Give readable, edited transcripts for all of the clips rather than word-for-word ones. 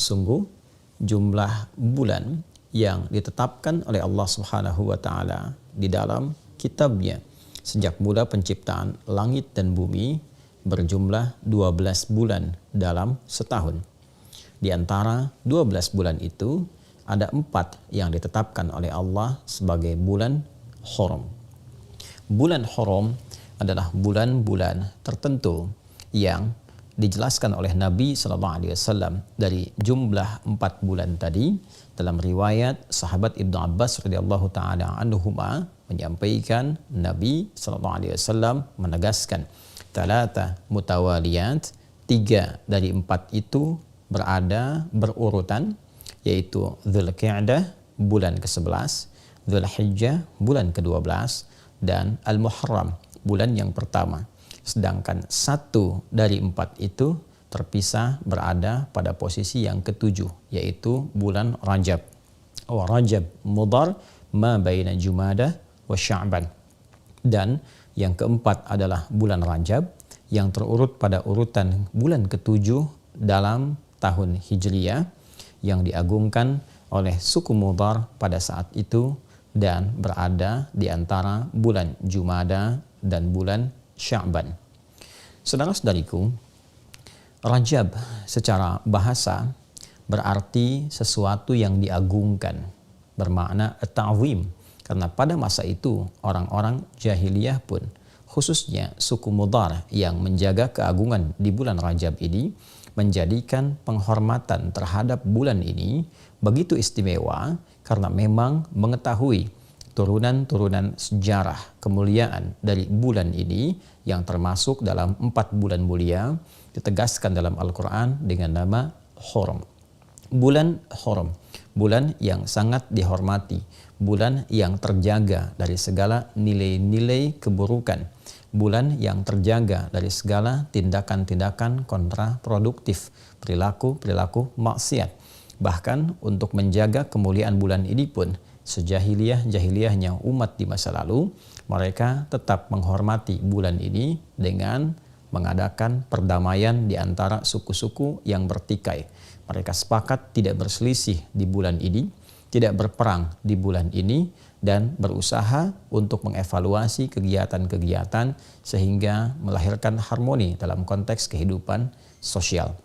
Sungguh jumlah bulan yang ditetapkan oleh Allah Subhanahu wa taala di dalam kitabnya sejak mula penciptaan langit dan bumi berjumlah 12 bulan dalam setahun. Di antara 12 bulan itu ada 4 yang ditetapkan oleh Allah sebagai bulan haram. Bulan haram adalah bulan-bulan tertentu yang dijelaskan oleh Nabi SAW dari jumlah 4 bulan tadi. Dalam riwayat sahabat Ibnu Abbas radhiyallahu taala anhuma menyampaikan Nabi SAW menegaskan talata mutawaliyat, 3 dari 4 itu berada berurutan, yaitu Dzulqa'dah bulan ke-11, Dzulhijjah bulan ke-12, dan Al-Muharram bulan yang pertama. Sedangkan 1 dari 4 itu terpisah berada pada posisi yang ke-7, yaitu bulan Rajab. Rajab Mudhar ma baina Jumadah wa Sya'ban. Dan yang keempat adalah bulan Rajab yang terurut pada urutan bulan ke-7 dalam tahun Hijriyah yang diagungkan oleh suku Mudhar pada saat itu dan berada di antara bulan Jumadah dan bulan Sya'ban. Saudara-saudariku, Rajab secara bahasa berarti sesuatu yang diagungkan, bermakna ta'zim, karena pada masa itu orang-orang jahiliyah pun, khususnya suku Mudhar yang menjaga keagungan di bulan Rajab ini, menjadikan penghormatan terhadap bulan ini begitu istimewa karena memang mengetahui turunan-turunan sejarah kemuliaan dari bulan ini yang termasuk dalam 4 bulan mulia ditegaskan dalam Al-Quran dengan nama Haram. Bulan Haram, bulan yang sangat dihormati, bulan yang terjaga dari segala nilai-nilai keburukan, bulan yang terjaga dari segala tindakan-tindakan kontraproduktif, perilaku-perilaku maksiat. Bahkan untuk menjaga kemuliaan bulan ini pun, sejahiliyah-jahiliyahnya umat di masa lalu, mereka tetap menghormati bulan ini dengan mengadakan perdamaian di antara suku-suku yang bertikai. Mereka sepakat tidak berselisih di bulan ini, tidak berperang di bulan ini, dan berusaha untuk mengevaluasi kegiatan-kegiatan sehingga melahirkan harmoni dalam konteks kehidupan sosial.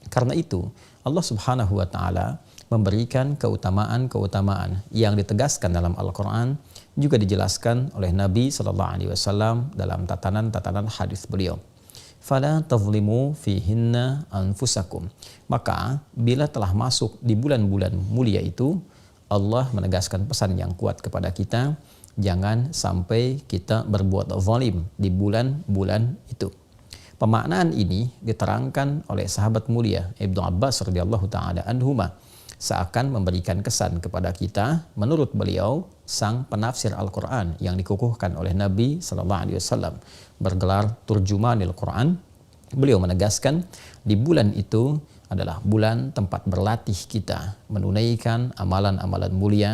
Karena itu, Allah Subhanahu wa taala memberikan keutamaan-keutamaan yang ditegaskan dalam Al-Quran, juga dijelaskan oleh Nabi SAW dalam tatanan-tatanan hadis beliau. Fala tazlimu fihinna anfusakum. Maka bila telah masuk di bulan-bulan mulia itu, Allah menegaskan pesan yang kuat kepada kita, jangan sampai kita berbuat zalim di bulan-bulan itu. Pemaknaan ini diterangkan oleh sahabat mulia Ibnu Abbas radhiyallahu taala anhuma, seakan memberikan kesan kepada kita menurut beliau sang penafsir Al-Quran yang dikukuhkan oleh Nabi SAW bergelar Turjumanil Quran. Beliau menegaskan di bulan itu adalah bulan tempat berlatih kita menunaikan amalan-amalan mulia,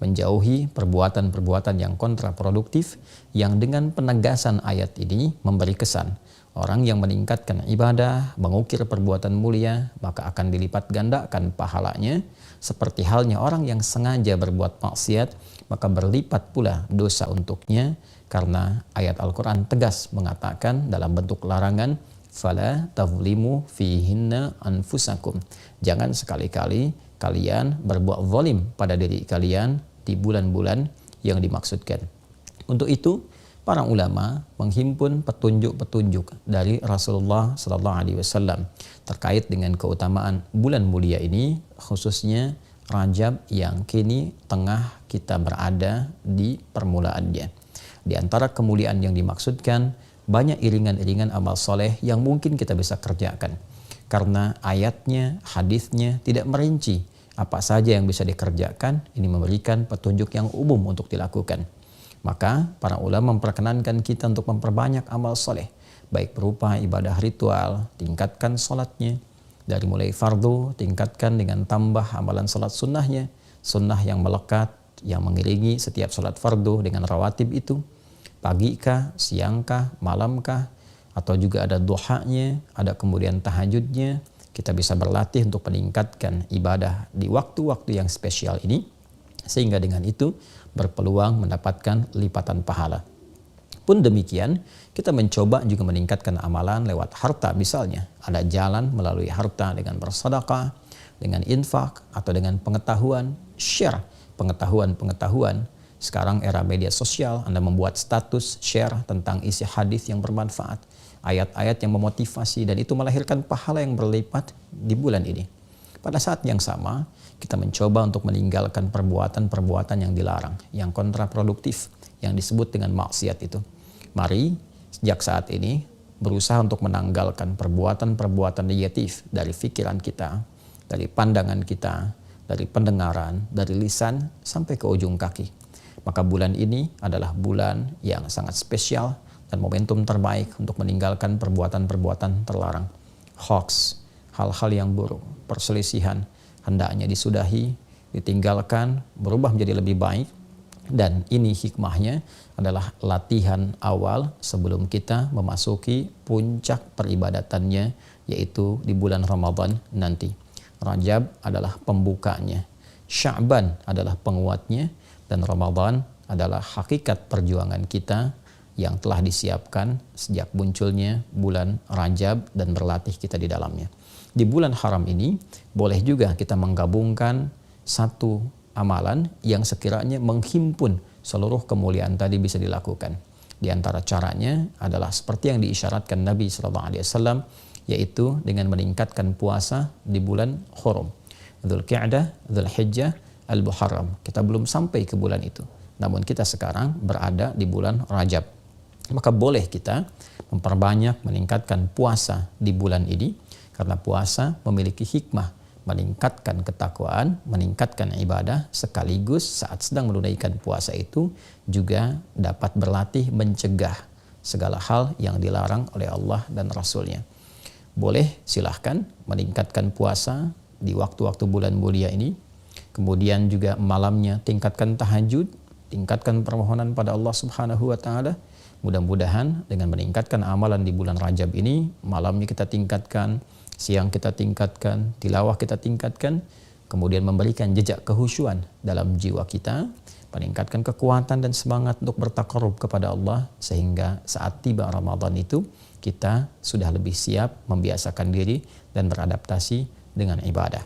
menjauhi perbuatan-perbuatan yang kontraproduktif, yang dengan penegasan ayat ini memberi kesan orang yang meningkatkan ibadah, mengukir perbuatan mulia, maka akan dilipat gandakan pahalanya. Seperti halnya orang yang sengaja berbuat maksiat, maka berlipat pula dosa untuknya, karena ayat Al-Quran tegas mengatakan dalam bentuk larangan, fala tazlimu fihinna anfusakum. Jangan sekali-kali kalian berbuat zalim pada diri kalian di bulan-bulan yang dimaksudkan. Untuk itu, para ulama menghimpun petunjuk-petunjuk dari Rasulullah SAW terkait dengan keutamaan bulan mulia ini, khususnya Rajab yang kini tengah kita berada di permulaannya. Di antara kemuliaan yang dimaksudkan, banyak iringan-iringan amal soleh yang mungkin kita bisa kerjakan. Karena ayatnya, hadisnya tidak merinci apa saja yang bisa dikerjakan, ini memberikan petunjuk yang umum untuk dilakukan. Maka para ulama memperkenankan kita untuk memperbanyak amal soleh, baik berupa ibadah ritual, tingkatkan sholatnya, dari mulai fardu, tingkatkan dengan tambah amalan sholat sunnahnya, sunnah yang melekat, yang mengiringi setiap sholat fardu dengan rawatib itu, pagi kah, siang kah, malam kah, atau juga ada duhanya, ada kemudian tahajudnya, kita bisa berlatih untuk meningkatkan ibadah di waktu-waktu yang spesial ini, sehingga dengan itu berpeluang mendapatkan lipatan pahala. Pun demikian, kita mencoba juga meningkatkan amalan lewat harta misalnya. Ada jalan melalui harta dengan bersedekah, dengan infak, atau dengan pengetahuan, share pengetahuan. Sekarang era media sosial, Anda membuat status, share tentang isi hadis yang bermanfaat, ayat-ayat yang memotivasi, dan itu melahirkan pahala yang berlipat di bulan ini. Pada saat yang sama, kita mencoba untuk meninggalkan perbuatan-perbuatan yang dilarang, yang kontraproduktif, yang disebut dengan maksiat itu. Mari sejak saat ini berusaha untuk menanggalkan perbuatan-perbuatan negatif dari pikiran kita, dari pandangan kita, dari pendengaran, dari lisan sampai ke ujung kaki. Maka bulan ini adalah bulan yang sangat spesial dan momentum terbaik untuk meninggalkan perbuatan-perbuatan terlarang. Hoax, hal-hal yang buruk, perselisihan hendaknya disudahi, ditinggalkan, berubah menjadi lebih baik. Dan ini hikmahnya adalah latihan awal sebelum kita memasuki puncak peribadatannya, yaitu di bulan Ramadan nanti. Rajab adalah pembukanya, Sya'ban adalah penguatnya, dan Ramadan adalah hakikat perjuangan kita yang telah disiapkan sejak munculnya bulan Rajab dan berlatih kita di dalamnya. Di bulan haram ini boleh juga kita menggabungkan satu amalan yang sekiranya menghimpun seluruh kemuliaan tadi bisa dilakukan. Di antara caranya adalah seperti yang diisyaratkan Nabi SAW, yaitu dengan meningkatkan puasa di bulan Hurum, Dzulqa'dah, Dzulhijjah, Al-Muharram. Kita belum sampai ke bulan itu, namun kita sekarang berada di bulan Rajab. Maka boleh kita memperbanyak meningkatkan puasa di bulan ini, karena puasa memiliki hikmah meningkatkan ketakwaan, meningkatkan ibadah, sekaligus saat sedang menunaikan puasa itu juga dapat berlatih mencegah segala hal yang dilarang oleh Allah dan Rasulnya. Boleh silahkan meningkatkan puasa di waktu-waktu bulan mulia ini, kemudian juga malamnya tingkatkan tahajud, tingkatkan permohonan pada Allah Subhanahu wa Ta'ala. Mudah-mudahan dengan meningkatkan amalan di bulan Rajab ini, malamnya kita tingkatkan, siang kita tingkatkan, tilawah kita tingkatkan, kemudian memberikan jejak kehusyuan dalam jiwa kita, meningkatkan kekuatan dan semangat untuk bertakarrub kepada Allah, sehingga saat tiba Ramadan itu kita sudah lebih siap membiasakan diri dan beradaptasi dengan ibadah.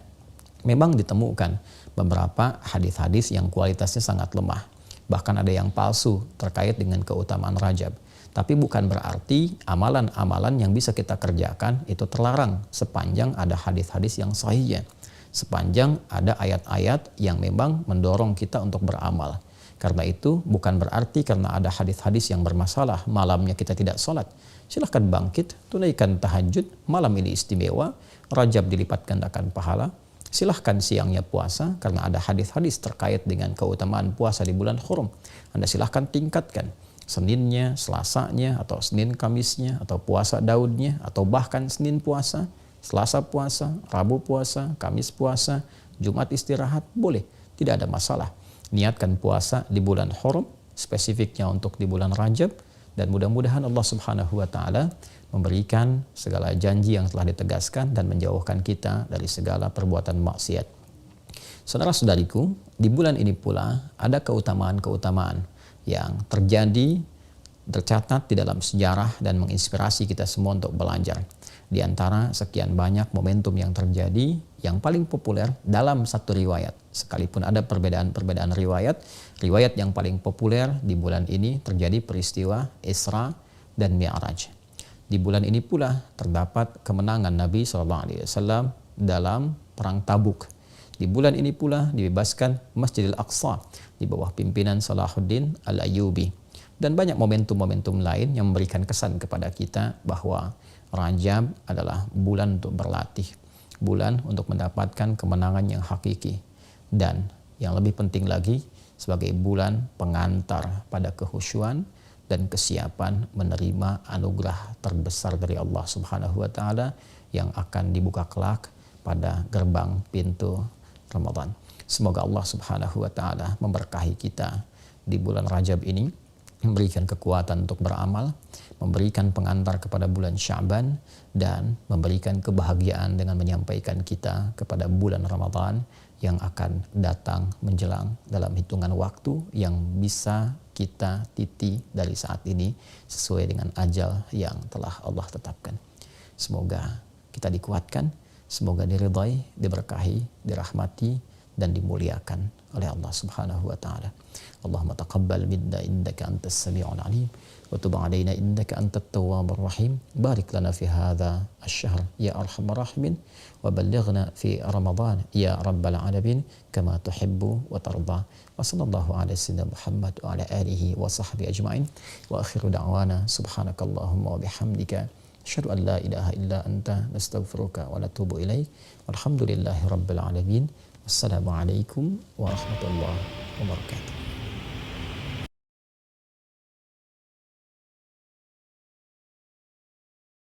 Memang ditemukan beberapa hadis-hadis yang kualitasnya sangat lemah, bahkan ada yang palsu terkait dengan keutamaan Rajab. Tapi bukan berarti amalan-amalan yang bisa kita kerjakan itu terlarang sepanjang ada hadis-hadis yang sahih, sepanjang ada ayat-ayat yang memang mendorong kita untuk beramal. Karena itu bukan berarti karena ada hadis-hadis yang bermasalah malamnya kita tidak sholat. Silahkan bangkit, tunaikan tahajud, malam ini istimewa, Rajab dilipat gandakan pahala. Silahkan siangnya puasa karena ada hadis-hadis terkait dengan keutamaan puasa di bulan Hurum. Anda silahkan tingkatkan. Seninnya, Selasanya, atau Senin Kamisnya, atau puasa Daudnya, atau bahkan Senin puasa, Selasa puasa, Rabu puasa, Kamis puasa, Jumat istirahat, boleh, tidak ada masalah. Niatkan puasa di bulan Hurum, spesifiknya untuk di bulan Rajab, dan mudah-mudahan Allah Subhanahu wa Ta'ala memberikan segala janji yang telah ditegaskan dan menjauhkan kita dari segala perbuatan maksiat. Saudara-saudariku, di bulan ini pula ada keutamaan-keutamaan yang tercatat di dalam sejarah dan menginspirasi kita semua untuk belajar. Di antara sekian banyak momentum yang terjadi, yang paling populer dalam satu riwayat, sekalipun ada perbedaan-perbedaan riwayat yang paling populer di bulan ini terjadi peristiwa Isra dan Mi'raj. Di bulan ini pula terdapat kemenangan Nabi SAW dalam perang Tabuk. Di bulan ini pula dibebaskan Masjidil Aqsa di bawah pimpinan Salahuddin Al-Ayyubi. Dan banyak momentum-momentum lain yang memberikan kesan kepada kita bahwa Rajab adalah bulan untuk berlatih, bulan untuk mendapatkan kemenangan yang hakiki, dan yang lebih penting lagi sebagai bulan pengantar pada kehusyuan dan kesiapan menerima anugerah terbesar dari Allah Subhanahu wa Ta'ala yang akan dibuka kelak pada gerbang pintu Ramadan. Semoga Allah Subhanahu wa Ta'ala memberkahi kita di bulan Rajab ini, memberikan kekuatan untuk beramal, memberikan pengantar kepada bulan Sya'ban, dan memberikan kebahagiaan dengan menyampaikan kita kepada bulan Ramadan yang akan datang menjelang dalam hitungan waktu yang bisa kita titi dari saat ini sesuai dengan ajal yang telah Allah tetapkan. Semoga kita dikuatkan, semoga diridhai, diberkahi, dirahmati, dan dimuliakan oleh Allah Subhanahu wa taala. Allahumma taqabbal minna innaka antas samiul alim wa tub alaina innaka antat tawwabur rahim. Barik lana fi hadha asy-syahr ya arhamar rahimin wa ballighna fi ramadan ya rabbal alamin kama tuhibbu wa tarda. Wa sallallahu ala sayyidina Muhammad wa ala alihi wa sahbihi ajma'in. Wa akhiru da'wana subhanakallahumma wa bihamdika asyhadu an la ilaha illa anta nastaghfiruka wa natubu ilaik. Walhamdulillahi rabbil alamin. Wassalamualaikum warahmatullahi wabarakatuh.